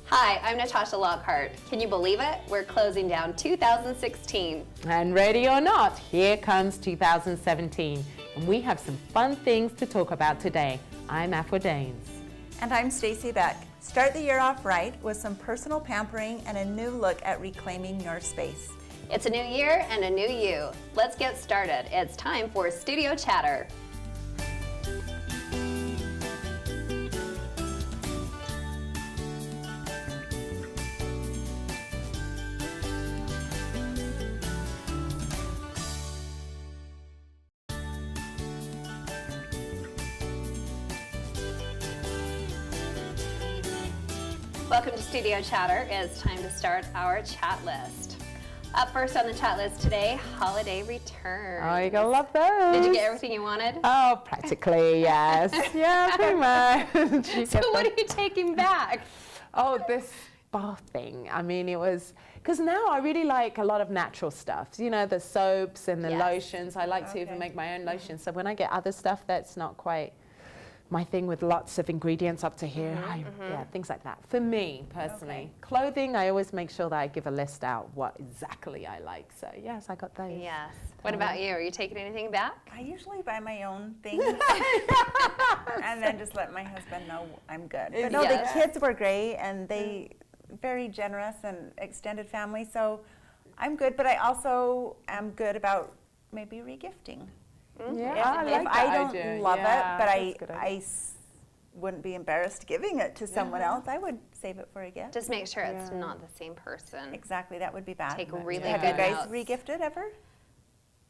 Hi, I'm Natasha Lockhart. Can you believe it? We're closing down 2016. And ready or not, here comes 2017. And we have some fun things to talk about today. I'm Afro Danes. And I'm Stacy Beck. Start the year off right with some personal pampering and a new look at reclaiming your space. It's a new year and a new you. Let's get started. It's time for Studio Chatter. Welcome to Studio Chatter. It's time to start our chat list. Up first on the chat list today, holiday returns. Oh, you're gonna love those. Did you get everything you wanted? Oh, practically, yes. Yeah, pretty much. So what are you taking back? Oh, this bath thing. I mean, it was, because now I really like a lot of natural stuff. You know, the soaps and the lotions. I like to even make my own lotions. So when I get other stuff that's not quite my thing with lots of ingredients up to here, yeah, things like that. For me, personally. Clothing, I always make sure that I give a list out what exactly I like. So yes, I got those. Yes. What about you? Are you taking anything back? I usually buy my own things and then just let my husband know I'm good. But no, the kids were great and they very generous and extended family, so I'm good. But I also am good about maybe regifting. Yeah, If I don't love it, but I wouldn't be embarrassed giving it to someone else, I would save it for a gift. Just make sure it's not the same person. Exactly, that would be bad. Take really Have good you guys notes. regifted ever?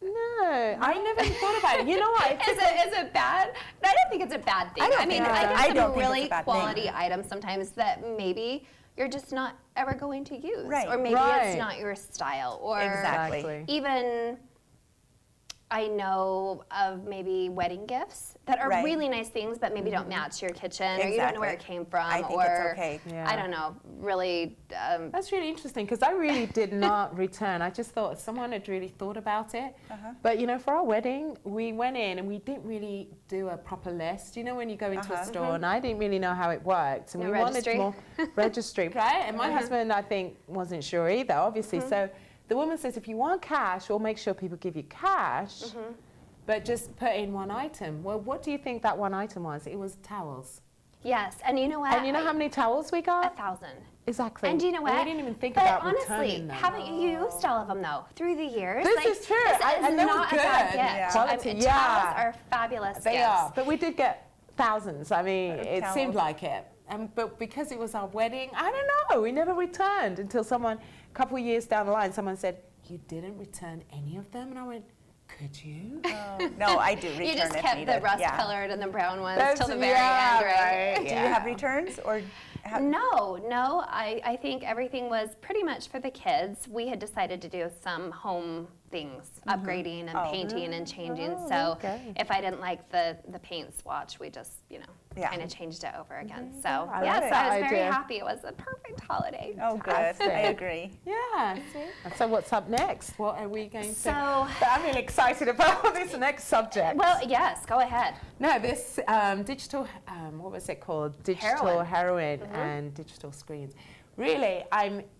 No, I never even thought about it. You know what? Is it bad? I don't think it's a bad thing. I mean, I get some really quality items sometimes that maybe you're just not ever going to use. Right. Or maybe it's not your style. Or even I know of maybe wedding gifts that are really nice things, but maybe don't match your kitchen, or you don't know where it came from, I think it's okay. I don't know, really. That's really interesting, because I really did not return. I just thought someone had really thought about it. But you know, for our wedding, we went in and we didn't really do a proper list. You know, when you go into a store, and I didn't really know how it worked, and we wanted more registry, right? And my husband, I think, wasn't sure either, obviously. So the woman says, if you want cash, we'll make sure people give you cash, but just put in one item. Well, what do you think that one item was? It was towels. Yes, and you know what? And you know how many towels we got? 1,000. Exactly. And do you know what? And we didn't even think about honestly, returning them. haven't you used all of them though through the years? This is true. And they're not a bad gift. Quality, towels are fabulous They gifts. are. But we did get thousands. I mean, it towels. seemed like it. But because it was our wedding, I don't know. We never returned until someone, a couple of years down the line, someone said, "You didn't return any of them?" And I went, "Could you?" No, I do return You just if kept needed. the rust-colored and the brown ones That's- till the very end, right? Do you have returns or? No. I think everything was pretty much for the kids. We had decided to do some home things, upgrading and painting and changing. So if I didn't like the paint swatch, we just, kind of changed it over again. So yes, I was very happy. It was a perfect holiday. Oh, good. I agree. Yeah. See? So what's up next? What are we going to? So I'm really excited about this next subject. Well, yes, go ahead. No, this digital, what was it called? Digital heroin and digital screens. Really,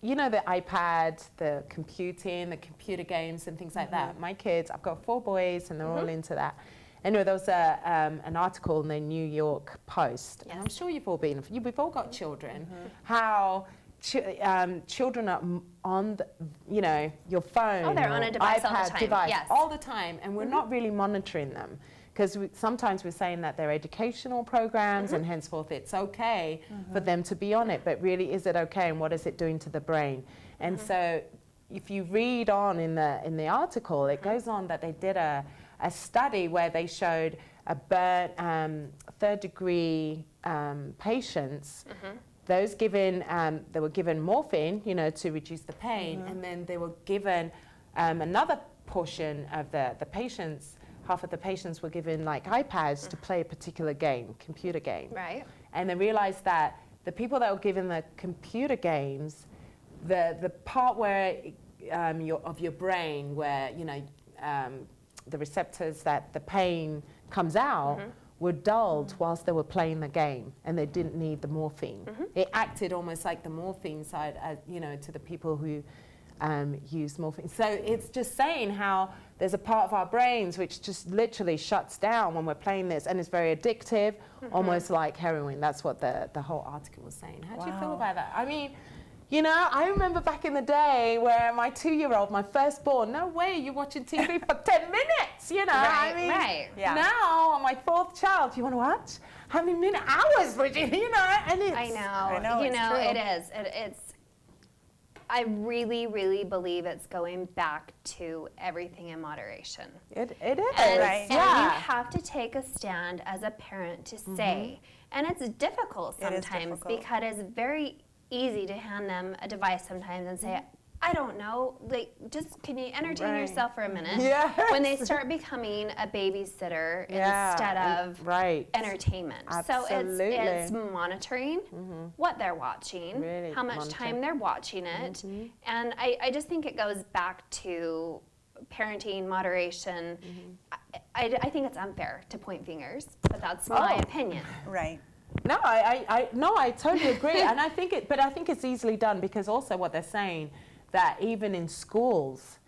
you know, the iPad, the computing, the computer games and things like that. My kids, I've got 4 boys and they're all into that. Anyway, there was an article in the New York Post, and I'm sure you've all we've all got children, how children are on, your phone, Oh, they're on a device all the iPad time. device Yes. all the time, and we're not really monitoring them. Because sometimes we're saying that they're educational programs and henceforth it's okay for them to be on it, but really is it okay and what is it doing to the brain? And so if you read on in the article, it goes on that they did a study where they showed a third-degree patients, those given, they were given morphine, to reduce the pain, and then they were given another portion of the patients. Half of the patients were given like iPads to play a particular game, computer game. Right. And they realized that the people that were given the computer games, the part where of your brain where the receptors that the pain comes out were dulled whilst they were playing the game, and they didn't need the morphine. It acted almost like the morphine side, you know, to the people who use morphine. So it's just saying how there's a part of our brains which just literally shuts down when we're playing this, and it's very addictive, almost like heroin. That's what the whole article was saying. How do you feel about that? I mean, you know, I remember back in the day where my 2-year-old, my firstborn, no way, you're watching TV for 10 minutes, you know. Right, I mean, right. now, my 4th child, you want to watch? How many minute hours would you know? And it's, I know, you know, it is. It's. I really, really believe it's going back to everything in moderation. It is, and, right? And you have to take a stand as a parent to say, and it's difficult sometimes because it's very easy to hand them a device sometimes and say, I don't know, like, just can you entertain yourself for a minute? When they start becoming a babysitter instead of entertainment. Absolutely. So it's monitoring what they're watching, how much time they're watching it. And I just think it goes back to parenting, moderation. I think it's unfair to point fingers, but that's my opinion. Right. No, I totally agree. And I think it's easily done, because also what they're saying, that even in schools,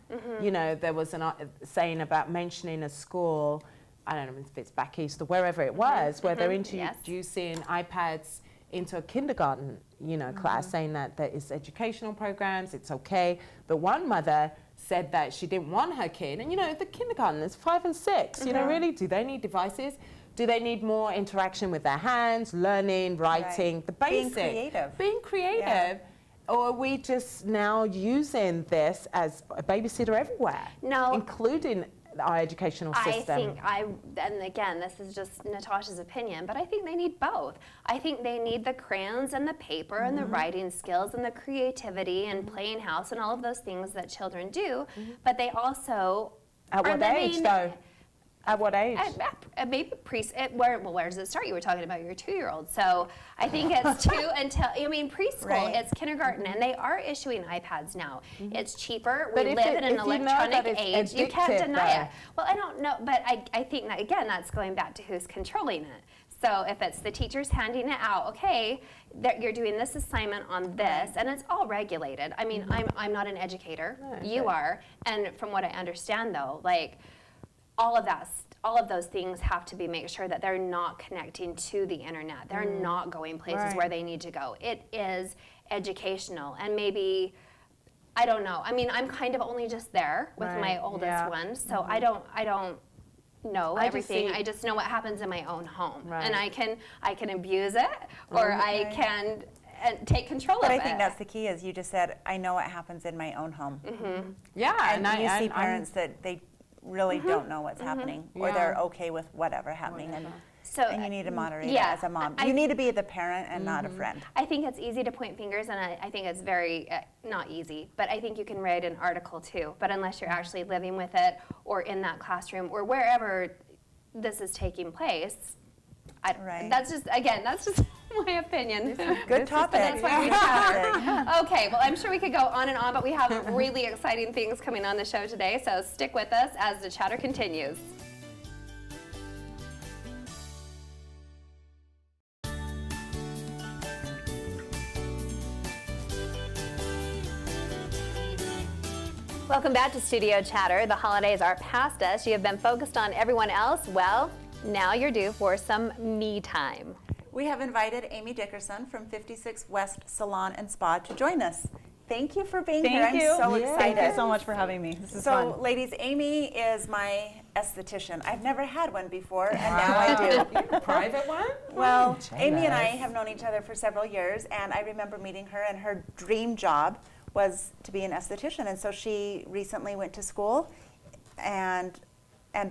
you know, there was an saying about mentioning a school, I don't know if it's back east or wherever it was, where they're introducing iPads into a kindergarten, you know, class, saying that there is educational programs, it's okay. But one mother said that she didn't want her kid, and you know, the kindergarten is 5 and 6, you know, really, do they need devices? Do they need more interaction with their hands, learning, writing, the basics? Being creative. Or are we just now using this as a babysitter everywhere? No. Including our educational system. And again, this is just Natasha's opinion, but I think they need both. I think they need the crayons and the paper and the writing skills and the creativity and playing house and all of those things that children do, but they also At what age, though? At what age? Maybe where does it start? You were talking about your 2-year-old. So I think it's 2 until, I mean, preschool, it's kindergarten, and they are issuing iPads now. It's cheaper. We live in an electronic age. You can't deny it. Well, I don't know, but I think that, again, that's going back to who's controlling it. So if it's the teachers handing it out, okay, you're doing this assignment on this, and it's all regulated. I mean, I'm not an educator. You are. And from what I understand, though, like, all of those things have to be made sure that they're not connecting to the internet. They're not going places where they need to go. It is educational, and maybe, I don't know. I mean, I'm kind of only just there with my oldest one, so I don't know everything. I just know what happens in my own home, and I can abuse it, or I can take control of it. But I think that's the key, is you just said, I know what happens in my own home. Yeah, and you see parents that they really don't know what's happening, or they're okay with whatever happening, and you need to moderate it as a mom. You need to be the parent and not a friend. I think it's easy to point fingers, and I think it's very, not easy, but I think you can write an article too, but unless you're actually living with it, or in that classroom, or wherever this is taking place, that's just my opinion. Good topic. That's why we have. Okay, well, I'm sure we could go on and on, but we have really exciting things coming on the show today, so stick with us as the chatter continues. Welcome back to Studio Chatter. The holidays are past us. You have been focused on everyone else. Well, now you're due for some me time. We have invited Amy Dickerson from 56 West Salon and Spa to join us. Thank you for being here. I'm so excited. Thank you so much for having me. This is fun. So, ladies, Amy is my esthetician. I've never had one before, and now I do. A private one? Well, Amy and I have known each other for several years, and I remember meeting her, and her dream job was to be an esthetician. And so she recently went to school and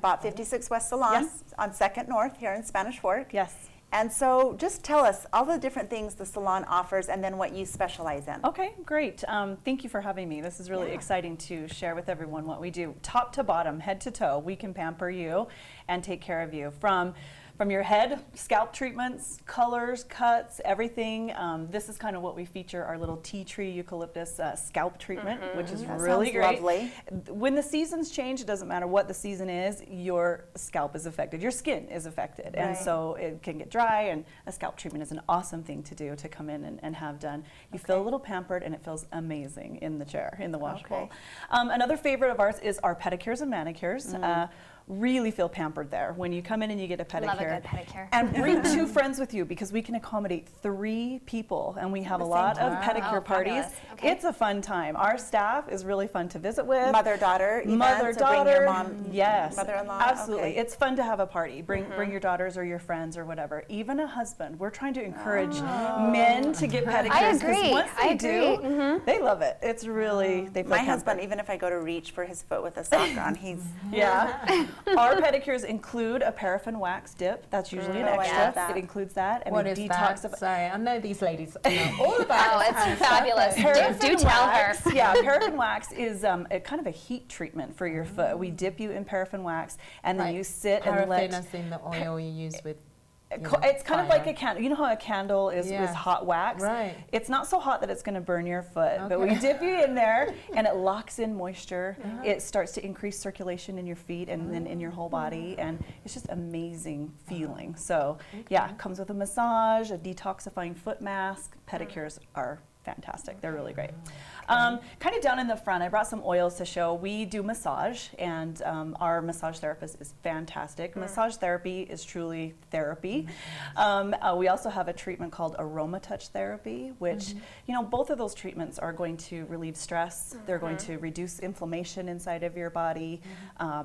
bought 56 West Salon on 2nd North here in Spanish Fork. Yes. And so just tell us all the different things the salon offers, and then what you specialize in. Okay, great. Thank you for having me. This is really exciting to share with everyone what we do. Top to bottom, head to toe, we can pamper you and take care of you. From from your head, scalp treatments, colors, cuts, everything. This is kind of what we feature, our little tea tree eucalyptus scalp treatment, which is really great. Lovely. When the seasons change, it doesn't matter what the season is, your scalp is affected, your skin is affected. And so it can get dry, and a scalp treatment is an awesome thing to do, to come in and have done. You feel a little pampered, and it feels amazing in the chair, in the washable. Another favorite of ours is our pedicures and manicures. Really feel pampered there when you come in and you get a pedicure. Love a good pedicure. And bring 2 friends with you, because we can accommodate 3 people, and we have a lot of pedicure parties. Okay. It's a fun time. Our staff is really fun to visit with. Mother-daughter events, Mother-daughter. bring your mom, Yes. mother-in-law. Absolutely. Okay. It's fun to have a party. Bring your daughters or your friends or whatever. Even a husband. We're trying to encourage men to get pedicures. I 'cause agree. once they do, they love it. It's really, they feel My pampered. husband, even if I go to reach for his foot with a sock on, he's Yeah. Our pedicures include a paraffin wax dip. That's usually an I extra. love that. It includes that. And What we is detoxify. that? Sorry, I know these ladies know all about Oh, this it's kind of stuff. fabulous. Paraffin Do tell her. wax, yeah, paraffin wax is a kind of a heat treatment for your foot. We dip you in paraffin wax, and then Like you sit and paraffin let. as in the oil you use with. It's kind of like a candle. You know how a candle is Yeah. hot wax? Right. It's not so hot that it's going to burn your foot, but we Okay. dip you in there, and it locks in moisture. It starts to increase circulation in your feet and then in your whole body, and it's just amazing feeling. So yeah, it comes with a massage, a detoxifying foot mask. Pedicures are fantastic. They're really great. Kind of down in the front, I brought some oils to show. We do massage, and our massage therapist is fantastic. Massage therapy is truly therapy. We also have a treatment called Aroma Touch Therapy, which, you know, both of those treatments are going to relieve stress. They're going to reduce inflammation inside of your body,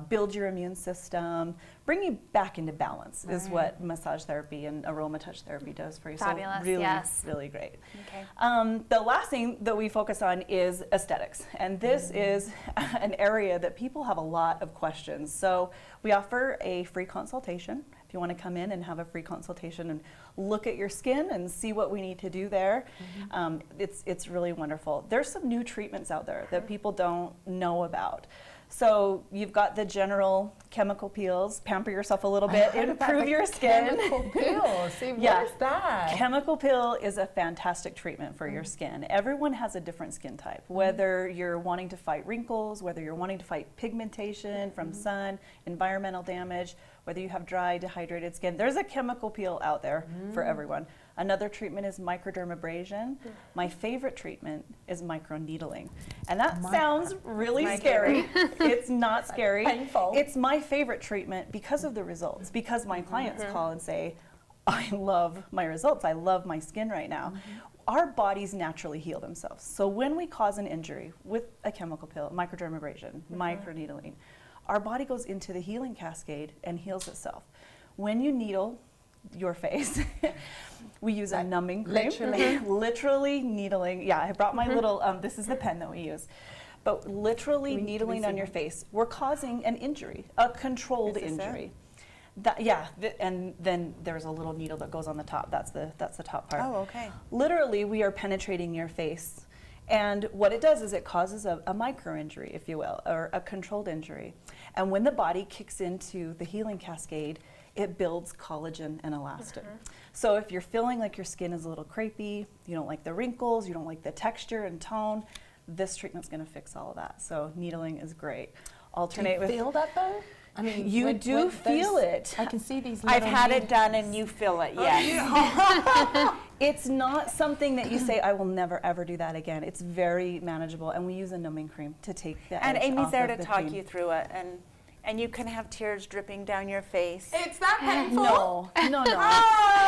build your immune system, bring you back into balance is what massage therapy and aroma touch therapy does for you. Fabulous, So really, yes. really great. Okay. The last thing that we focus on is aesthetics, and this is an area that people have a lot of questions. So we offer a free consultation. If you want to come in and have a free consultation and look at your skin and see what we need to do there, it's really wonderful. There's some new treatments out there that people don't know about. So you've got the general chemical peels, pamper yourself a little bit, improve your skin. Chemical peel. See, Yeah. what is that? Chemical peel is a fantastic treatment for your skin. Everyone has a different skin type, whether you're wanting to fight wrinkles, whether you're wanting to fight pigmentation from sun, environmental damage, whether you have dry, dehydrated skin. There's a chemical peel out there for everyone. Another treatment is microdermabrasion. My favorite treatment is microneedling. And that sounds really scary. It's not scary. Painful. It's my favorite treatment because of the results, because my clients call and say, I love my results. I love my skin right now. Our bodies naturally heal themselves. So when we cause an injury with a chemical peel, microdermabrasion, microneedling, our body goes into the healing cascade and heals itself. When you needle your face, we use a numbing cream. Literally. Literally needling. Yeah, I brought my little, this is the pen that we use. But literally needling on your face, we're causing an injury, a controlled Is this it? injury. And then there's a little needle that goes on the top. That's the top part. Oh, okay. Literally, we are penetrating your face. And what it does is it causes a micro injury, if you will, or a controlled injury. And when the body kicks into the healing cascade, it builds collagen and elastin. So if you're feeling like your skin is a little crepey, you don't like the wrinkles, you don't like the texture and tone, this treatment's going to fix all of that. So needling is great. Do Alternate you with feel that though? I mean, You do feel it. I can see these. I've little had it needles. done and you feel it, yes. It's not something that you say, I will never ever do that again. It's very manageable, and we use a numbing cream to take the And edge Amy's off there of to the talk pain. you through it, and you can have tears dripping down your face. It's that painful. No.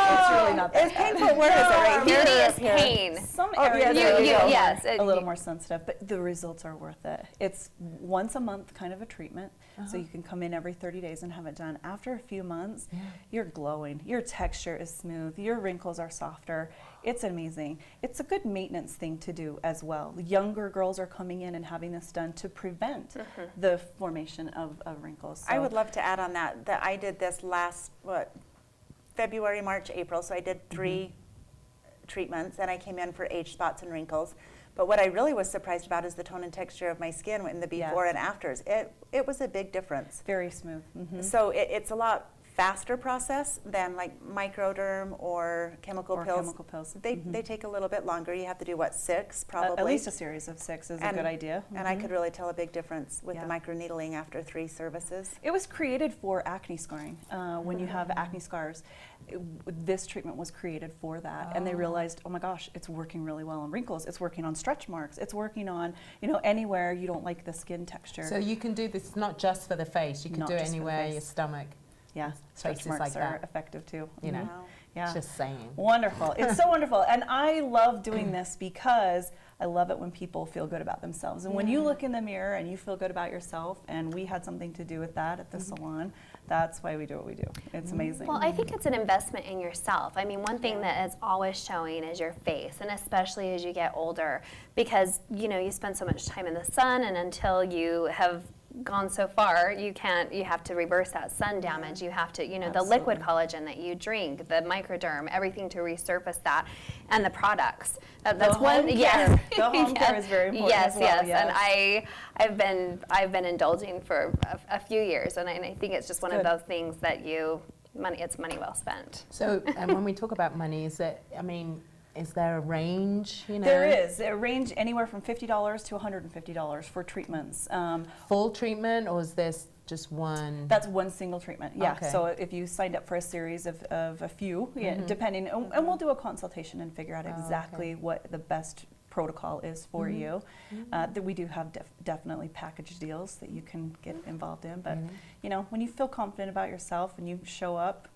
It's really not that It's bad. painful. Where is it? Right here? Beauty is Up here. pain. Some Oh, yeah, areas there are you go. Yes, a little more sensitive, but the results are worth it. It's once a month kind of a treatment, so you can come in every 30 days and have it done. After a few months, you're glowing. Your texture is smooth. Your wrinkles are softer. It's amazing. It's a good maintenance thing to do as well. Younger girls are coming in and having this done to prevent the formation of wrinkles. I So- would love to add on that I did this last, February, March, April, so I did 3 treatments, and I came in for age spots and wrinkles. But what I really was surprised about is the tone and texture of my skin in the before Yes. and afters. It was a big difference. very smooth. Mhm. So it's a lot faster process than like microderm or chemical pills. They take a little bit longer. You have to do what, 6 probably? At least a series of 6 is a good idea. And I could really tell a big difference with the microneedling after 3 services. It was created for acne scarring. When you have acne scars, this treatment was created for that. And they realized, oh my gosh, it's working really well on wrinkles. It's working on stretch marks. It's working on, anywhere you don't like the skin texture. So you can do this not just for the face, you can Not do it just for the anywhere, face. your stomach. Yeah, stretch Places marks like are that. effective too. You know, Wow. Yeah. just saying. Wonderful. It's so wonderful. And I love doing this because I love it when people feel good about themselves. And when you look in the mirror and you feel good about yourself, and we had something to do with that at the salon, that's why we do what we do. It's amazing. Well, I think it's an investment in yourself. I mean, one thing that is always showing is your face, and especially as you get older, because you spend so much time in the sun, and until you have gone so far, you have to reverse that sun damage. You have to, the liquid collagen that you drink, the microderm, everything to resurface that, and the products. That's one. Yes, the home care is very important. Yes, as well, and I've been indulging for a few years, and I think it's just one of those things that it's money well spent. So, and when we talk about money, is there a range? There is. It range anywhere from $50 to $150 for treatments. Full treatment, or is this just one? That's one single treatment, yeah. Okay. So if you signed up for a series of a few, depending, and we'll do a consultation and figure out exactly what the best protocol is for you. That we do have definitely package deals that you can get involved in, but when you feel confident about yourself and you show up,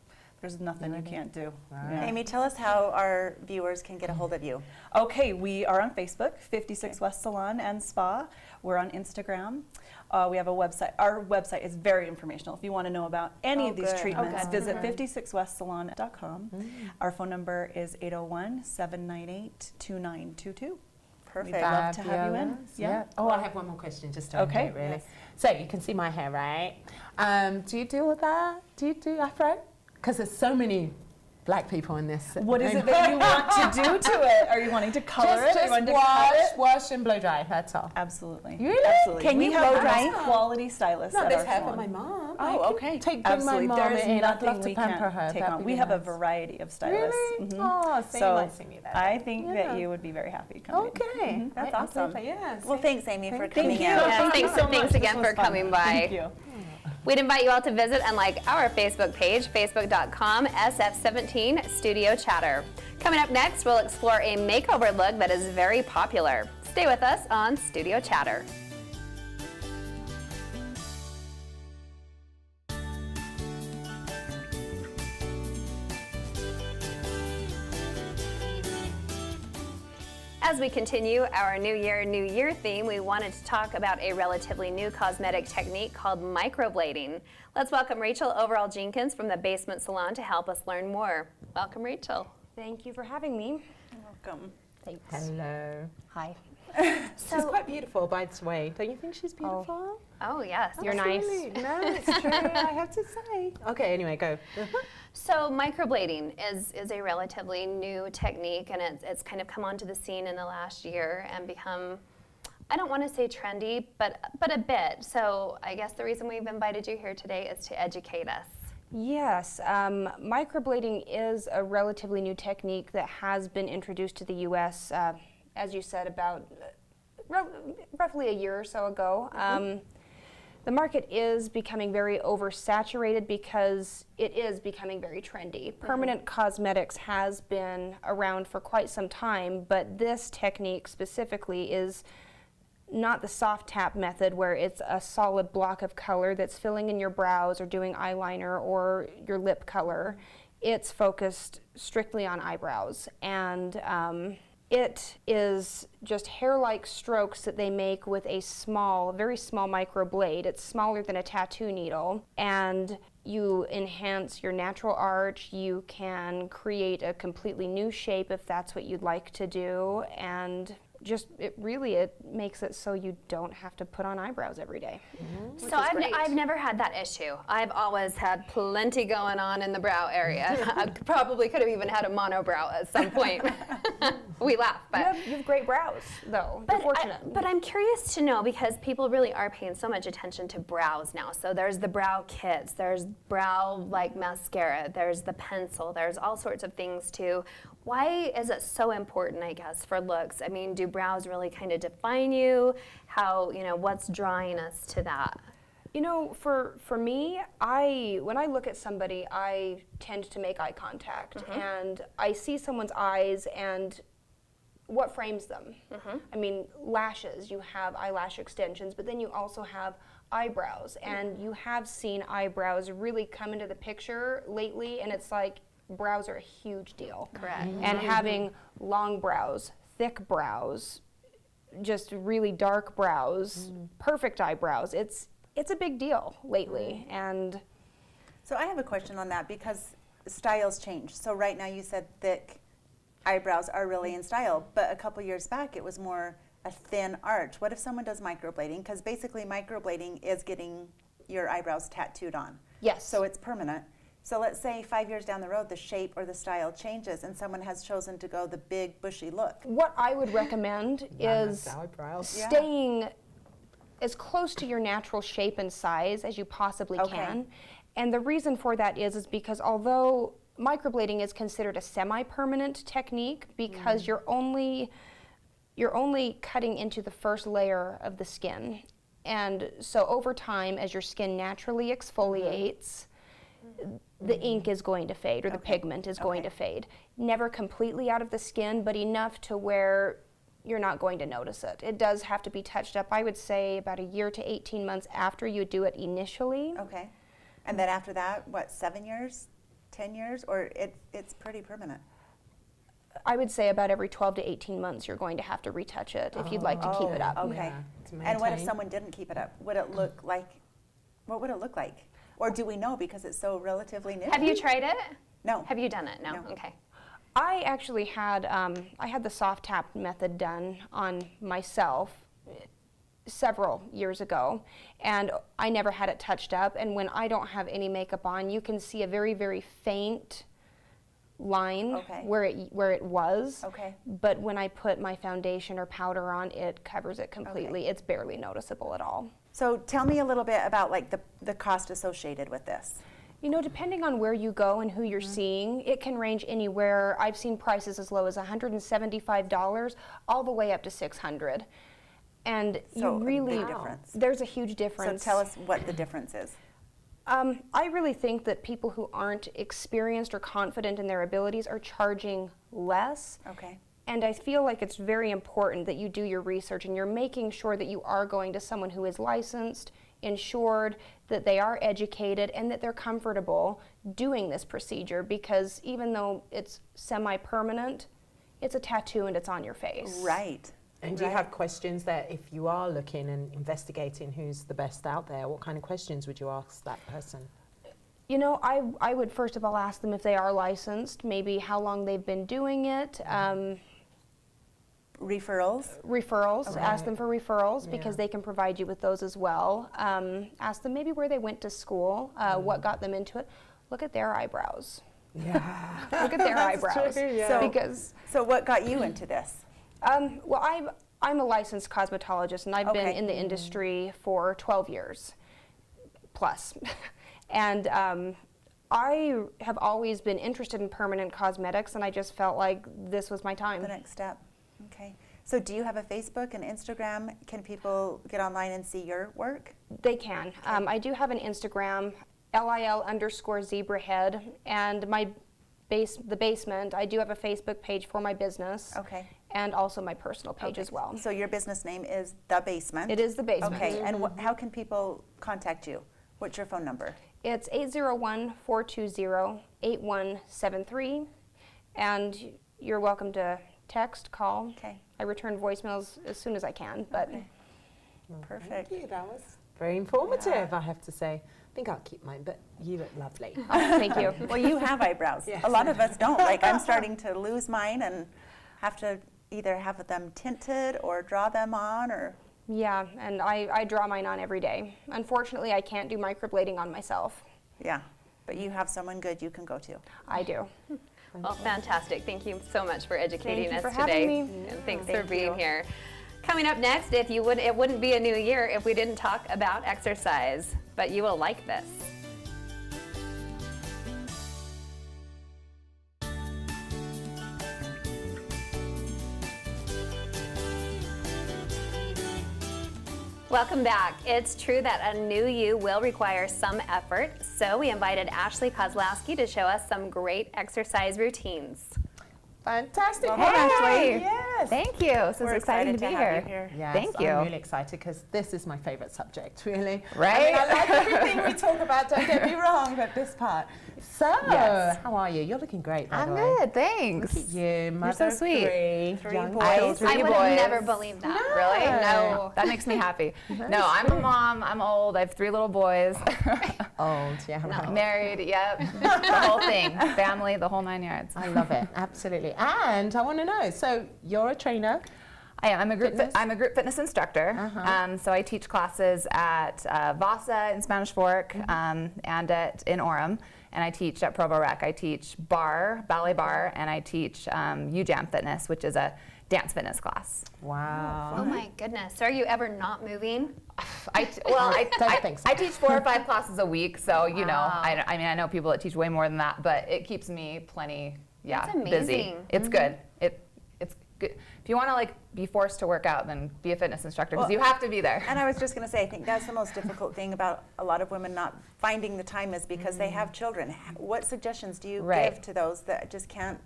there's nothing you can't do. Right. Yeah. Amy, tell us how our viewers can get a hold of you. Okay, we are on Facebook, 56 West Salon and Spa. We're on Instagram. We have a website. Our website is very informational. If you want to know about any of these treatments, visit 56westsalon.com. Our phone number is 801-798-2922. Perfect. We'd love to have you in. Yeah. Oh, I have one more question just to end Okay. it, really. So you can see my hair, right? Do you do all that? Do you do afro? Because there's so many black people in this. What is it that you want to do to it? Are you wanting to color it? Are you wanting to cut it? wash and blow dry, that's all. Absolutely. Really? Absolutely. Can we you have blow dry? quality stylists No, at there's our hair salon. for my mom. Oh, okay. Bring Absolutely. my mom There's in. I'd nothing love to we pamper can't her. take That'd on. be We really have a nice. variety of stylists. Really? Mhm. Oh, so you So might see me there. I think Yeah. that you would be very happy coming. Okay. That's Right, awesome. Yes. Well, thanks, Amy, for Thank coming you. in. Yes, Thank you thanks, so much. thanks This again was for fun. coming by. Thank you. We'd invite you all to visit and like our Facebook page, facebook.com SF17 Studio Chatter. Coming up next, we'll explore a makeover look that is very popular. Stay with us on Studio Chatter. As we continue our New Year theme, we wanted to talk about a relatively new cosmetic technique called microblading. Let's welcome Rachel Overall Jenkins from the Basement Salon to help us learn more. Welcome, Rachel. Thank you for having me. Welcome. Thanks. Hello. Hi. She's quite beautiful, by the way. Don't you think she's beautiful? Oh, yes. You're nice. Absolutely. No, it's true. I have to say. Okay. Anyway, go. So microblading is a relatively new technique, and it's kind of come onto the scene in the last year and become, I don't want to say trendy, but a bit. So I guess the reason we've invited you here today is to educate us. Yes, microblading is a relatively new technique that has been introduced to the U.S., as you said, about roughly a year or so ago. The market is becoming very oversaturated because it is becoming very trendy. Permanent cosmetics has been around for quite some time, but this technique specifically is not the soft tap method where it's a solid block of color that's filling in your brows or doing eyeliner or your lip color. It's focused strictly on eyebrows, and it is just hair-like strokes that they make with a small, very small microblade. It's smaller than a tattoo needle, and you enhance your natural arch. You can create a completely new shape if that's what you'd like to do, and it makes it so you don't have to put on eyebrows every day. So which is great. I've never had that issue. I've always had plenty going on in the brow area. I probably could have even had a monobrow at some point. We laugh, but You have great brows, though. You're fortunate. But I'm curious to know, because people really are paying so much attention to brows now. So there's the brow kits, there's brow like mascara, there's the pencil, there's all sorts of things too. Why is it so important, I guess, for looks? I mean, do brows really kind of define you? How, what's drawing us to that? For me, when I look at somebody, I tend to make eye contact, and I see someone's eyes and what frames them. I mean, lashes, you have eyelash extensions, but then you also have eyebrows, and you have seen eyebrows really come into the picture lately, and it's like brows are a huge deal. Correct. And having long brows, thick brows, just really dark brows, perfect eyebrows, it's a big deal lately. And So I have a question on that because styles change. So right now you said thick eyebrows are really in style, but a couple years back it was more a thin arch. What if someone does microblading? Because basically microblading is getting your eyebrows tattooed on. yes. So it's permanent. So let's say 5 years down the road the shape or the style changes and someone has chosen to go the big bushy look. What I would recommend is eyebrows. Yeah. staying as close to your natural shape and size as you possibly Okay. can. And the reason for that is because although microblading is considered a semi-permanent technique, because you're only cutting into the first layer of the skin. And so over time, as your skin naturally exfoliates, the ink is going to fade, or the pigment is going to fade. Never completely out of the skin, but enough to where you're not going to notice it. It does have to be touched up, I would say, about a year to 18 months after you do it initially. Okay. And then after that, what, 7 years, 10 years, or it's pretty permanent? I would say about every 12 to 18 months you're going to have to retouch it if you'd like to keep it up. Okay. Yeah, to And what if maintain. someone didn't keep it up? Would it look like, what would it look like? Or do we know because it's so relatively new? Have you tried it? No. Have you done it? No. No. Okay. I actually had the soft tap method done on myself several years ago, and I never had it touched up. And when I don't have any makeup on, you can see a very, very faint line Okay. where it was. Okay. But when I put my foundation or powder on, it covers it completely. It's barely noticeable at all. So tell me a little bit about like the cost associated with this. Depending on where you go and who you're seeing, it can range anywhere. I've seen prices as low as $175 all the way up to $600. And So you a really, big difference. there's a huge So difference. tell us what the difference is. I really think that people who aren't experienced or confident in their abilities are charging less. Okay. And I feel like it's very important that you do your research and you're making sure that you are going to someone who is licensed, insured, that they are educated, and that they're comfortable doing this procedure, because even though it's semi-permanent, it's a tattoo and it's on your face. Right. And do you Right. have questions that if you are looking and investigating who's the best out there, what kind of questions would you ask that person? I would first of all ask them if they are licensed, maybe how long they've been doing it. Referrals. Referrals, Okay. ask them for referrals because Yeah. they can provide you with those as well. Ask them maybe where they went to school, what got them into it. Look at their eyebrows. Yeah. Look at their eyebrows. true, yeah. So- Because, So what got you into this? I'm a licensed cosmetologist and I've been Okay. in the industry for 12 years plus. And I have always been interested in permanent cosmetics, and I just felt like this was my time. The next step. Okay. So do you have a Facebook and Instagram? Can people get online and see your work? They can. I do have an Instagram, LIL_zebrahead, and the basement. I do have a Facebook page for my business. Okay. And also my personal page Okay. as well. So your business name is The Basement? It is The Basement. Okay. And how can people contact you? What's your phone number? It's 801-420-8173, and you're welcome to text, call. Okay. I return voicemails as soon as I can, but Okay. Well, Perfect. Thank you. That was very informative, I have to say. I think I'll keep mine, but you look lovely. oh, thank you. Well, you have eyebrows. Yes. A lot of us don't. Like, I'm starting to lose mine and have to either have them tinted or draw them on, or? Yeah, and I draw mine on every day. Unfortunately, I can't do microblading on myself. Yeah, but you have someone good you can go to. I do. Well, fantastic. Thank you so much for educating Thank you us for today. having me. And thanks for Thank being you. here. Coming up next, it wouldn't be a new year if we didn't talk about exercise, but you will like this. Welcome back. It's true that a new you will require some effort, so we invited Ashley Kozlowski to show us some great exercise routines. Fantastic. Welcome, Ashley. Yes. Thank you. This We're is exciting excited to be have here. you here. Yes, Thank you. I'm really excited because this is my favorite subject, really. Right? I mean, I like everything we talk about, don't get me wrong, but this part. So, Yes. how are you? You're looking great, by I'm the way. good, thanks. Look at you, mother so of sweet. Three young boys. children. I Three would have boys. never believed that. Really? No. That makes me happy. No, I'm a mom. I'm old. I have 3 little boys. Old, yeah, right. Married, yep. The whole thing. Family, the whole 9 yards. I love it, absolutely. And I want to know, so you're a trainer. I am. Fitness? I'm a group fitness instructor. So I teach classes at Vasa in Spanish Fork and in Orem. And I teach at Provo Rec. I teach ballet bar, and I teach UJAM Fitness, which is a dance fitness class. Wow. Oh my goodness. So are you ever not moving? Don't think so. I teach 4 or 5 classes a week, so you know, Wow. I mean, I know people that teach way more than that, but it keeps me plenty, That's busy. amazing. It's good. It's good. If you want to like be forced to work out, then be a fitness instructor because Well, you have to be there. And I was just going to say, I think that's the most difficult thing about a lot of women not finding the time is because they have children. What suggestions do you Right. give to those that just can't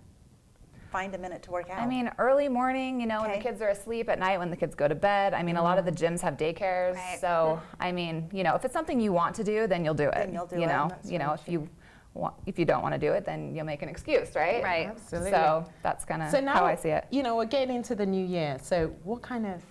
find a minute to work out? I mean, early morning, you know, when the Okay. kids are asleep, at night when the kids go to bed. I mean, a lot of the gyms have daycares, Right. so I mean, you know, if it's something you want to do, then you'll do it. Then you'll do you it. know, That's you know, if you don't want to do it, then you'll make an excuse, right? Right. Absolutely. So that's kind of So now, how I see it. you know, we're getting into the new year. So what kind of,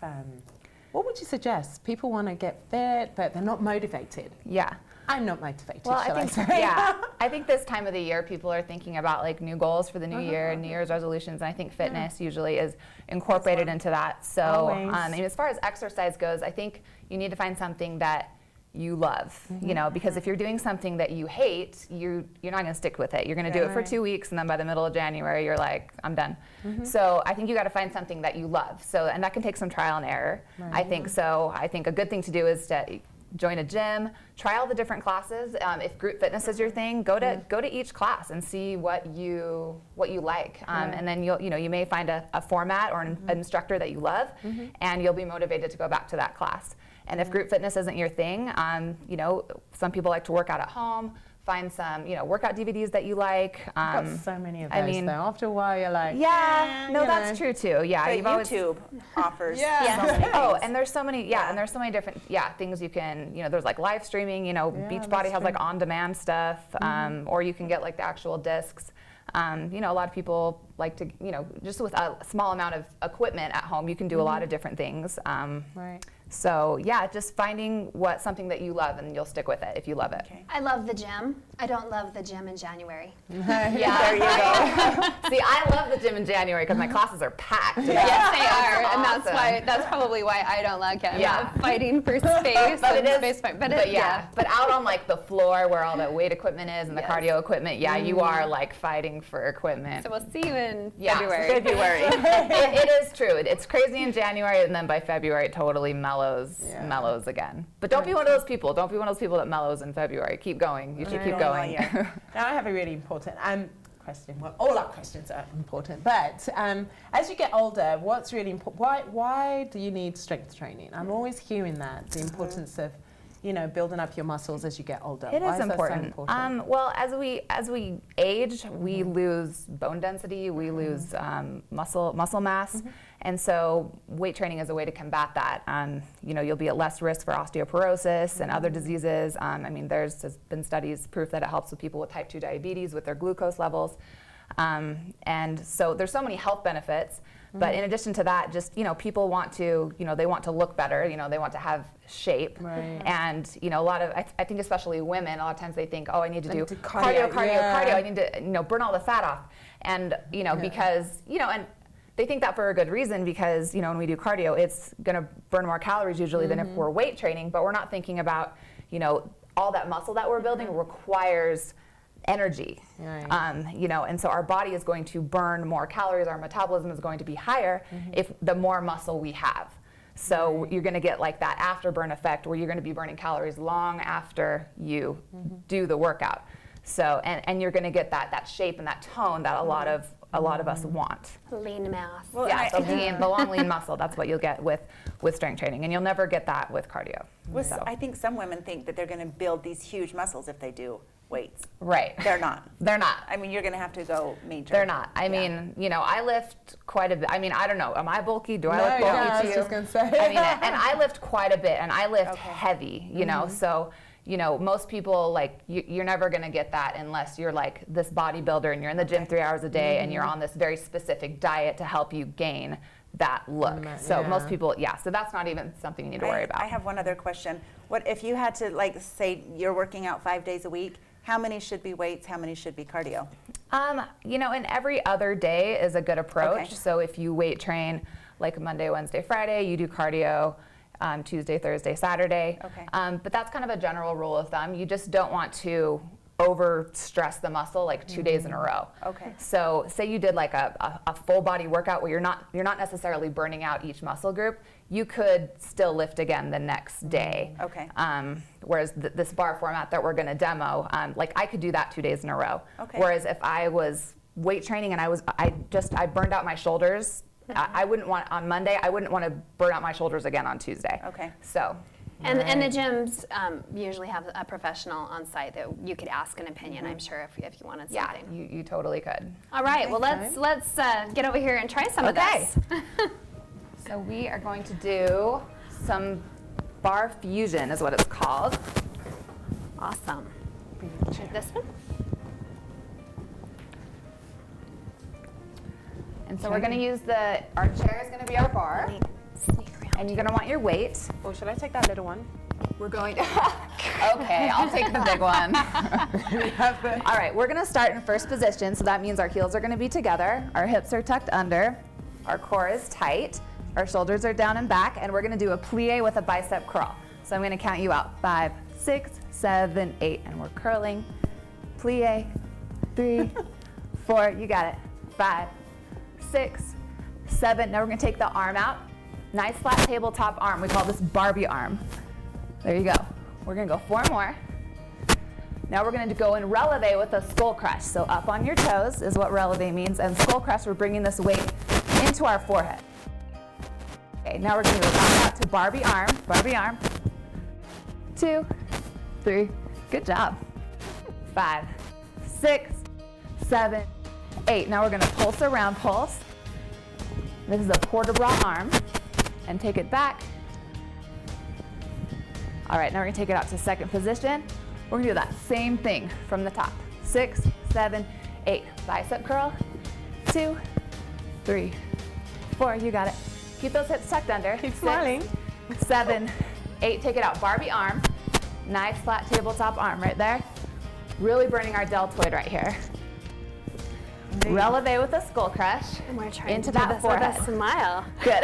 what would you suggest? People want to get fit, but they're not motivated. Yeah. I'm not motivated, Well, shall I think, I say? yeah, I think this time of the year, people are thinking about like new goals for the new year and New Year's resolutions, and I think fitness usually is incorporated into that. So, Always. and as far as exercise goes, I think you need to find something that you love, you know, because if you're doing something that you hate, you're not going to stick with it. You're going to do it for Right. 2 weeks, and then by the middle of January, you're like, I'm done. So I think you got to find something that you love. So, and that can take some trial and error. I think so. I think a good thing to do is to join a gym, try all the different classes. If group fitness is your thing, go to each class and see what you like, and then you may find a format or an instructor that you love, and you'll be motivated to go back to that class. And if group fitness isn't your thing, you know, some people like to work out at home. Find some, you know, workout DVDs that you like. I've got so many of those, I mean, though. After a while, you're like, yeah, no, you that's know. true too. Yeah, But you've always YouTube offers Yeah. so many Oh, things. and there's so many, and there's so many different, things you can, you know, there's like live streaming, you know, Yeah, Beachbody that's has like true. on-demand stuff, or you can get like the actual discs. You know, a lot of people like to, you know, just with a small amount of equipment at home, you can do a lot of different things. Right. So yeah, just finding something that you love and you'll stick with it if you love it. Okay. I love the gym. I don't love the gym in January. Yeah, there you go. See, I love the gym in January because my classes are packed. Yes, they are, and awesome. that's probably why I don't like it. I'm Yeah. not fighting for space. But and it is, space fight, but but out on like the floor where all the weight equipment is and the Yes. cardio equipment, you are like fighting for equipment. So we'll see you in Yeah, February. it is true. It's crazy in January, and then by February it totally mellows again. But don't be one of those people. Don't be one of those people that mellows in February. Keep going. You should keep Right. going. Yeah. Now I have a really important question. Well, all our questions are important, but as you get older, what's really important? Why do you need strength training? I'm always hearing that, the importance of, you know, building up your muscles as you get older. It Why is that so important. important? Well, as we age, we lose bone density, we lose muscle mass, and so weight training is a way to combat that. You know, you'll be at less risk for osteoporosis and other diseases. I mean, there's been studies proof that it helps with people with type 2 diabetes with their glucose levels, and so there's so many health benefits. But in addition to that, just, you know, people want to, you know, they want to look better, you know, they want to have shape. Right. And, you know, a lot of, I think especially women, a lot of times they think, oh, I need to do do cardio, cardio, yeah. I need to, you know, burn all the fat off. And, you know, because, you know, and they think that for a good reason because, when we do cardio, it's going to burn more calories usually than if we're weight training, but we're not thinking about, all that muscle that we're building requires energy, Right. And so our body is going to burn more calories, our metabolism is going to be higher if the more muscle we have. So you're going to get like that afterburn effect where you're going to be burning calories long after you do the workout. So and you're going to get that shape and that tone that a lot of us want. Lean mass. Well, Yeah, so the long lean muscle, that's what you'll get with strength training, and you'll never get that with cardio. So. I think some women think that they're going to build these huge muscles if they do weights. Right. They're not. They're not. I mean, you're going to have to go major. They're not. I Yeah. mean, I lift quite a bit. I mean, I don't know. Am I bulky? Do I look bulky yeah, I to was you? just gonna say. I mean, and I lift quite a bit, and I lift Okay. heavy. So most people like you're never gonna get that unless you're like this bodybuilder and you're in the gym 3 hours a day and you're on this very specific diet to help you gain that look. So Yeah. most people, so that's not even something you need to worry about. I have one other question. What if you had to, like, say you're working out 5 days a week? How many should be weights? How many should be cardio? And every other day is a good approach. Okay. So if you weight train like Monday, Wednesday, Friday, you do cardio Tuesday, Thursday, Saturday. Okay. But that's kind of a general rule of thumb. You just don't want to over stress the muscle like 2 days in a row. Okay. So say you did like a full body workout where you're not necessarily burning out each muscle group, you could still lift again the next day. Okay. Whereas this bar format that we're going to demo, like I could do that 2 days in a row. Okay. Whereas if I was weight training and I burned out my shoulders, I wouldn't want on Monday. I wouldn't want to burn out my shoulders again on Tuesday. Okay. So. And the gyms usually have a professional on site that you could ask an opinion, I'm sure, if you wanted Yeah, something. you totally could. All right, well, let's get over here and try some of Okay. this. So we are going to do some bar fusion is what it's called. Awesome. This one? And so we're going to use our chair is going to be our bar. Sneak around. And you're going to want your weight. Oh, should I take that little one? We're going to, okay, I'll take the big one. All right, we're gonna start in first position, so that means our heels are gonna be together, our hips are tucked under, our core is tight, our shoulders are down and back, and we're gonna do a plie with a bicep curl. So I'm gonna count you out, 5, 6, 7, 8, and we're curling, plie, 3, 4, you got it, 5, 6, 7, now we're gonna take the arm out, nice flat tabletop arm, we call this Barbie arm. There you go. We're gonna go 4 more. Now we're gonna go in releve with a skull crush. So up on your toes is what releve means, and skull crush, we're bringing this weight into our forehead. Okay, now we're gonna go back out to Barbie arm, 2, 3, good job. 5, 6, 7, 8. Now we're gonna pulse around, pulse. This is a port de bras arm, and take it back. All right, now we're gonna take it out to second position. We're gonna do that same thing from the top. 6, 7, 8. Bicep curl. 2, 3, 4. You got it. Keep those hips tucked under. Keep smiling. 6, 7, 8. Take it out. Barbie arm. Nice flat tabletop arm right there. Really burning our deltoid right here. Releve with a skull crush. And we're trying into to do that this forehead. with a smile. Good.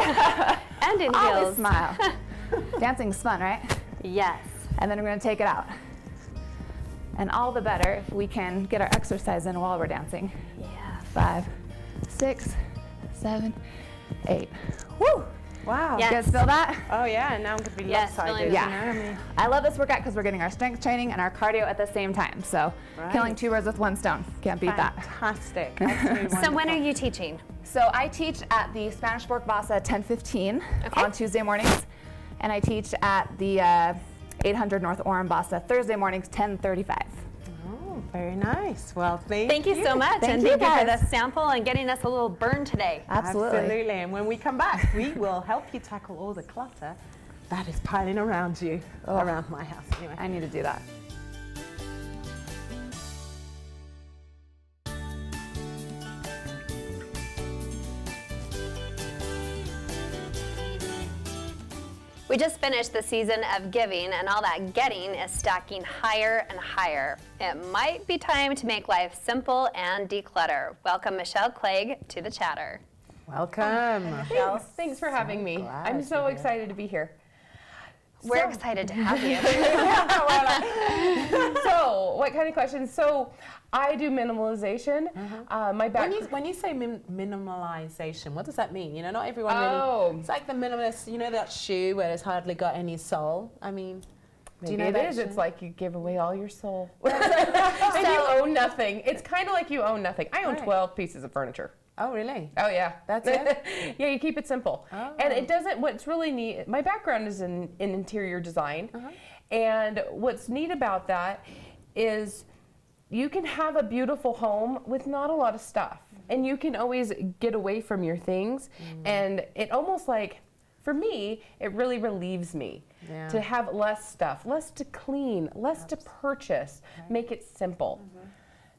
And in Always heels. smile. Dancing's fun, right? Yes. And then we're going to take it out. And all the better if we can get our exercise in while we're dancing. Yeah. 5, 6, 7, 8. Woo! Wow. Yes. You guys feel that? Oh yeah, and now I'm gonna be Yes, lopsided. feeling Yeah. I love this workout because we're getting our strength training and our cardio at the same time. So killing 2 birds with 1 stone. Can't beat that. Fantastic. Absolutely So when wonderful. are you teaching? So I teach at the Spanish Fork Bassa 10:15 on Tuesday mornings. And I teach at the 800 North Orem Bassa Thursday mornings 10:35. Oh, very nice. Well, Thank you so much. Thank and you, thank you for guys. the sample and getting us a little burn today. Absolutely. And when we come back, we will help you tackle all the clutter that is piling around you, around my house anyway. I need to do that. We just finished the season of giving, and all that getting is stacking higher and higher. It might be time to make life simple and declutter. Welcome Michelle Clegg to the chatter. Welcome. Michelle. Thanks for having me. glad I'm you're so here. excited to be here. We're excited to have you. So, what kind of questions? So, I do minimalization. My back. When you say minimalization, what does that mean? You know, not everyone Oh. really. It's like the minimalist, you know, that shoe where it's hardly got any sole. I mean, do you know Maybe that it is. shoe? It's like you give away all your soul. And you own nothing. It's kind of like you own nothing. I own Right. 12 pieces of furniture. Oh, really? Oh yeah, That's it? Yeah, you keep it simple, and it doesn't. What's really neat. My background is in interior design, and what's neat about that is you can have a beautiful home with not a lot of stuff, and you can always get away from your things, and it almost like. For me, it really relieves me Yeah. to have less stuff, less to clean, less to purchase, make it simple.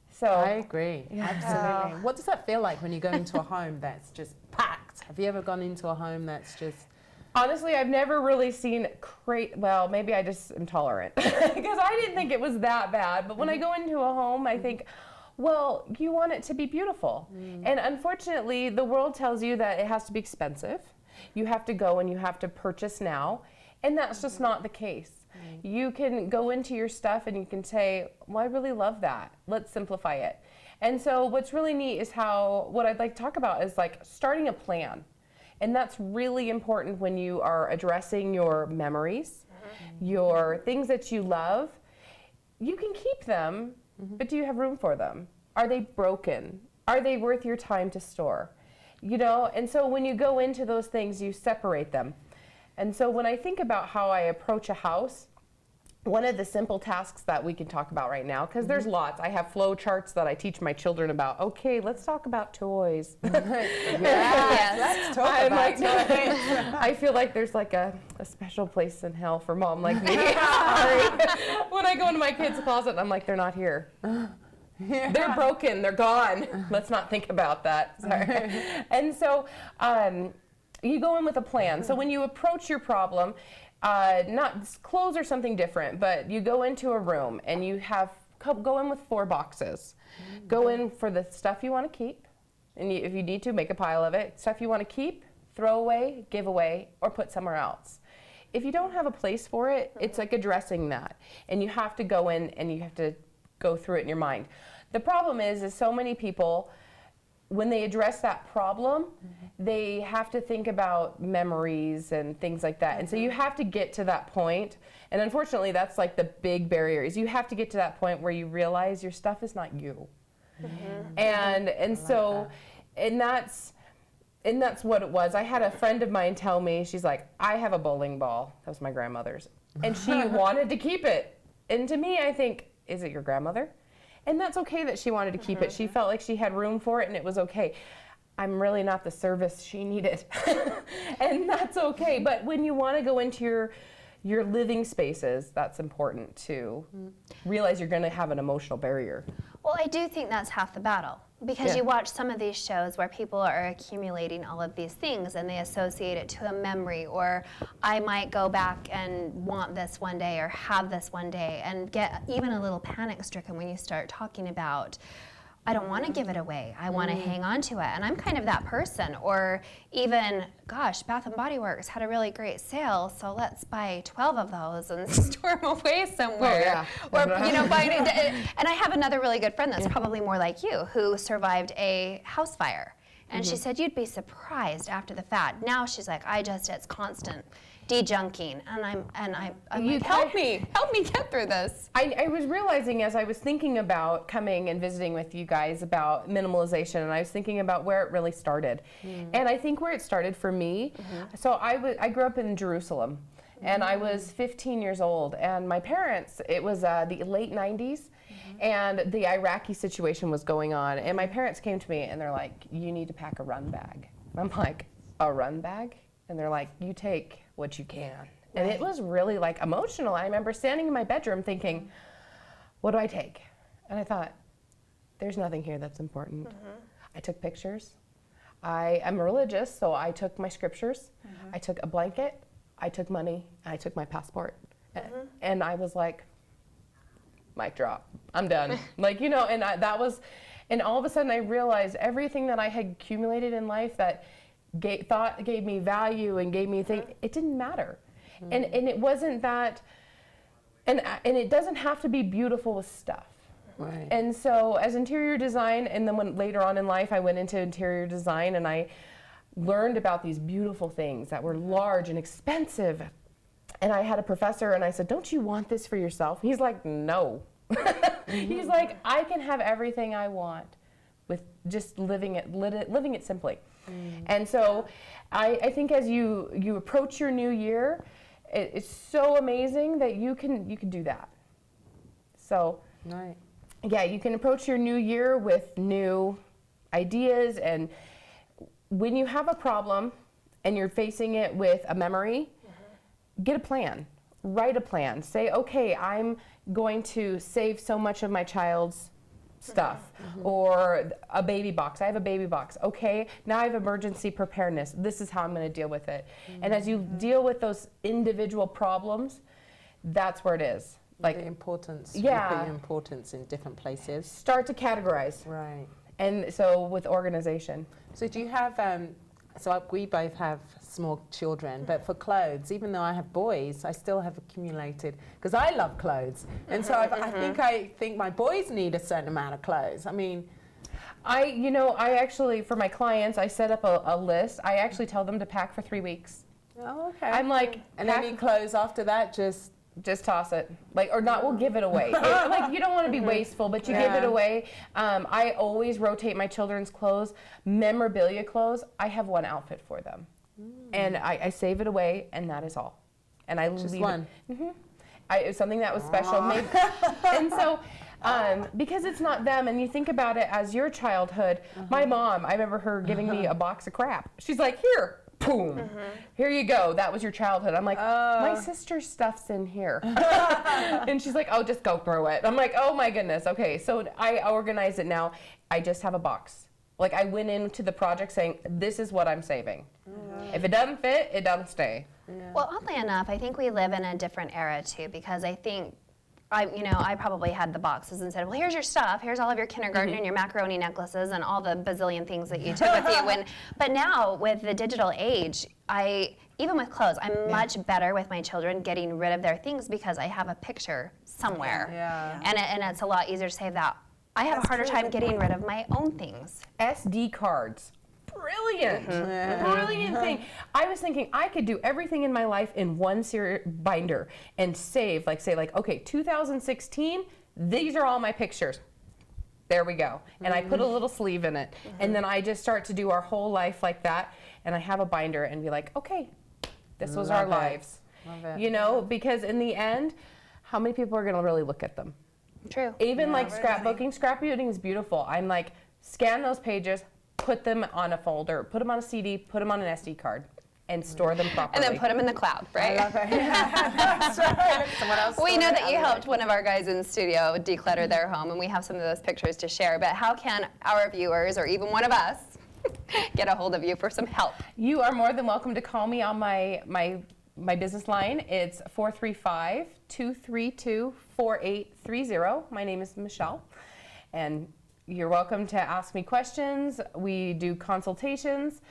So I agree. Absolutely. What does that feel like when you go into a home that's just packed? Have you ever gone into a home that's just... honestly, I've never really seen well, maybe I just am tolerant because I didn't think it was that bad. But when I go into a home, I think, well, you want it to be beautiful. And unfortunately, the world tells you that it has to be expensive. You have to go and you have to purchase now. And that's just not the case. You can go into your stuff and you can say, well, I really love that. Let's simplify it. And so what's really neat is what I'd like to talk about is like starting a plan. And that's really important when you are addressing your memories, your things that you love. You can keep them, but do you have room for them? Are they broken? Are they worth your time to store? You know, and so when you go into those things, you separate them. And so when I think about how I approach a house, one of the simple tasks that we can talk about right now, because there's lots. I have flow charts that I teach my children about. Okay, let's talk about toys. Let's talk I'm about like, it. I feel like there's like a special place in hell for mom like me. Sorry. When I go into my kids' closet, I'm like, they're not here. They're broken. They're gone. Let's not think about that. Sorry. And so you go in with a plan. So when you approach your problem, not clothes or something different, but you go into a room and you go in with 4 boxes. Go in for the stuff you want to keep, and if you need to, make a pile of it. Stuff you want to keep, throw away, give away, or put somewhere else. If you don't have a place for it, it's like addressing that, and you have to go in and you have to go through it in your mind. The problem is so many people, when they address that problem, they have to think about memories and things like that. And so you have to get to that point. And unfortunately, that's like the big barrier is you have to get to that point where you realize your stuff is not you. And so, and that's what it was. I had a friend of mine tell me, she's like, I have a bowling ball. That was my grandmother's. And she wanted to keep it. And to me, I think, is it your grandmother? And that's okay that she wanted to keep it. She felt like she had room for it and it was okay. I'm really not the service she needed. And that's okay. But when you want to go into your living spaces, that's important to realize you're going to have an emotional barrier. Well, I do think that's half the battle because you watch some of these shows where people are accumulating all of these things and they associate it to a memory, or I might go back and want this one day or have this one day, and get even a little panic stricken when you start talking about, I don't want to give it away. I want to hang on to it. And I'm kind of that person. Or even, gosh, Bath & Body Works had a really great sale, so let's buy 12 of those and store them away somewhere. Or, you know, and I have another really good friend that's probably more like you, who survived a house fire. And she said, you'd be surprised after the fact. Now she's like, it's constant de-junking. And I'm like, help me get through this. I was realizing as I was thinking about coming and visiting with you guys about minimalization, and I was thinking about where it really started. And I think where it started for me, so I grew up in Jerusalem, and I was 15 years old, and my parents, it was the late 90s, and the Iraqi situation was going on, and my parents came to me and they're like, you need to pack a run bag. I'm like, a run bag? And they're like, you take what you can. And it was really like emotional. I remember standing in my bedroom thinking, what do I take? And I thought, there's nothing here that's important. I took pictures. I am religious, so I took my scriptures. I took a blanket. I took money. And I took my passport. And I was like, mic drop. I'm done. Like, you know, and that was, and all of a sudden I realized everything that I had accumulated in life, that gave me value and gave me things, it didn't matter. And it wasn't that, and it doesn't have to be beautiful with stuff. Right. And so as interior design, and then when later on in life I went into interior design and I learned about these beautiful things that were large and expensive. And I had a professor and I said, don't you want this for yourself? He's like, no. He's like, I can have everything I want with just living it simply. And so I think as you approach your new year, it's so amazing that you can do that. So Right. yeah, you can approach your new year with new ideas, and when you have a problem and you're facing it with a memory, get a plan. Write a plan. Say, okay, I'm going to save so much of my child's stuff, or a baby box. I have a baby box. Okay, now I have emergency preparedness. This is how I'm going to deal with it. And as you deal with those individual problems, that's where it is. Like the importance. Yeah. You put your importance in different places. Start to categorize. Right. And so with organization. So do you have, we both have small children, but for clothes, even though I have boys, I still have accumulated, because I love clothes. And so I think my boys need a certain amount of clothes. I mean, I actually, for my clients, I set up a list. I actually tell them to pack for 3 weeks. oh, okay. I'm like, and pack- any clothes after that, just toss it, or not, we'll give it away. You don't want to be wasteful, but you give it away. I always rotate my children's clothes. Memorabilia clothes, I have one outfit for them. And I save it away, and that is all. And I Just leave one. it. It was something that was special. And so, because it's not them, and you think about it as your childhood, my mom, I remember her giving me a box of crap. She's like, here. Boom. Here you go. That was your childhood. I'm like, my sister's stuff's in here. And she's like, oh, just go throw it. I'm like, oh my goodness. Okay, so I organize it now. I just have a box. Like, I went into the project saying, this is what I'm saving. If it doesn't fit, it doesn't stay. Well, oddly enough, I think we live in a different era too, because I think I probably had the boxes and said, well, here's your stuff. Here's all of your kindergarten and your macaroni necklaces and all the bazillion things that you took with you. But now, with the digital age, even with clothes, I'm much better with my children getting rid of their things because I have a picture somewhere. Yeah. And it's a lot easier to save that. I have a harder time getting rid of my own things. SD cards. Brilliant. Brilliant thing. I was thinking I could do everything in my life in one binder and save, okay, 2016, these are all my pictures. There we go. And I put a little sleeve in it. And then I just start to do our whole life like that. And I have a binder and be like, okay, this was our lives. Love it. Because in the end, how many people are going to really look at them? True. Even scrapbooking. Scrapbooking is beautiful. I'm like, scan those pages, put them on a folder, put them on a CD, put them on an SD card, and store them properly. And then put them in the cloud, right? I love it. That's right. Someone else We store know it. that you helped one of our guys in the studio declutter their home, and we have some of those pictures to share. But how can our viewers, or even one of us, get a hold of you for some help? You are more than welcome to call me on my business line. It's 435-232-4830. My name is Michelle, and you're welcome to ask me questions. We do consultations.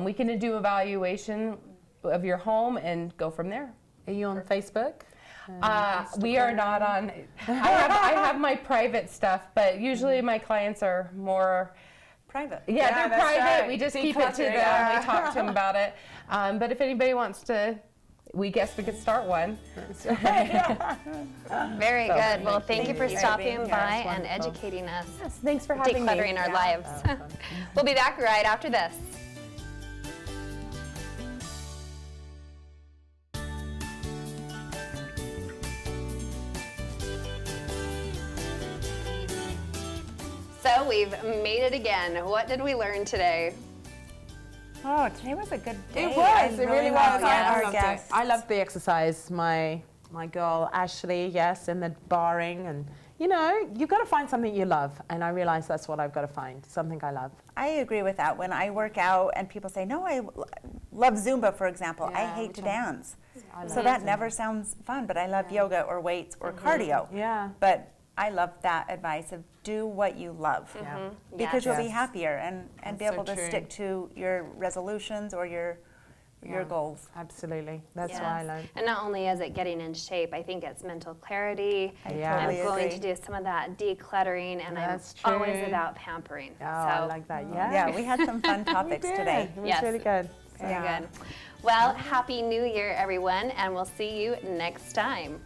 We can do evaluation of your home and go from there. Are you on Facebook? We are not on. I have my private stuff, but usually my clients are more Private. Yeah, they're that's private. right. We just keep it to them. Decluttering. We talk to them about it. But if anybody wants to, we guess we could start one. Very good. Well, thank you for you. stopping Yes, by and wonderful. educating us, Yes, thanks for having me. decluttering our lives. We'll be back right after this. So we've made it again. What did we learn today? Oh, today was a good day. It was. It really was. loved I our loved guests. it. I loved the exercise. My girl Ashley, yes, and the barring, and you've got to find something you love, and I realized that's what I've got to find, something I love. I agree with that. When I work out and people say, no, I love Zumba, for example, I Yeah, hate to which I- dance. I So love that Zumba. never sounds fun, but I love yoga or weights or cardio. Yeah. But I love that advice of do what you love. Yeah. Because you'll be Yes. happier and That's be so able to true. stick to your resolutions or your goals. Absolutely. That's Yes. what I learned. And not only is it getting in shape, I think it's mental clarity. I Yeah. totally I'm going agree. to do some of that decluttering, and That's I'm always true. about pampering. Oh, I so like that. Yeah. Yeah, we had some fun topics We did. today. It was Yes. really good. very Yeah. good. Well, Happy New Year, everyone, and we'll see you next time.